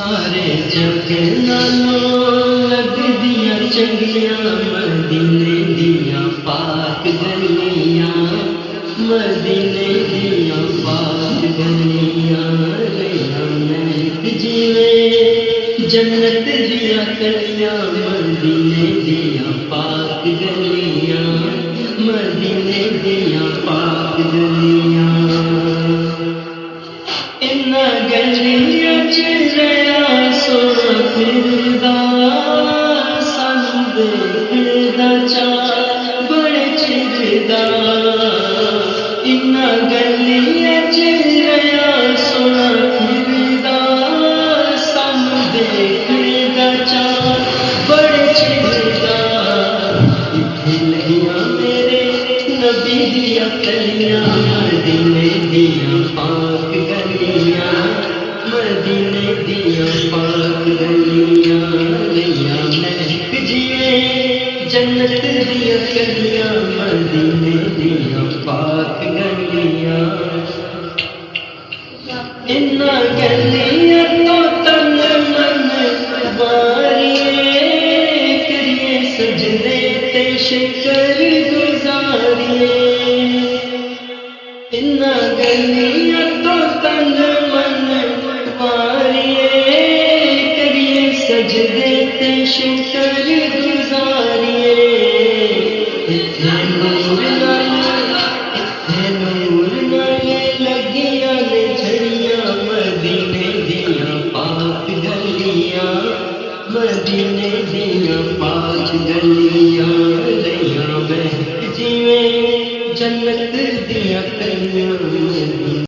सारे जग नालों लगदियां चंगियां मदीने दियां पाक गलियां, मदीने दियां पाक गलियां। रैया महक जिवें जन्नत दियां कलियां, मदीने दियां पाक गलियां, मदीने दियां पाक गलियां। इन्ना गलियां च रहा सोना फिरदा, सानू देखण दा चाऽ बड़े चिरदा। इन्ना गलियां च रहा सोना फिरदा, सानू देखण दा चाऽ बड़े चिरदा। इत्थे लगियां मेरे नबी दियां कलियां, मदीने दियां पाक गलियां, मदीने दियां पाक गलियां। रैया महक जिवें जन्नत दियां कलियां, मदीने दियां पाक गलियां। इन्ना गलियां तो तन मन वारिए, करिए सजदे ते शुकर गुजारिए। इन्ना गलियां तो तन मन वारिए, करिए सजदे ते शुकर गुजारिए। इत्थे नूर नाले लगियां ने झड़ियां, मदीने दियां पाक गलियां, मदीने दियां पाक गलियां। रैया महक जिवें जन्नत दियां कलियां,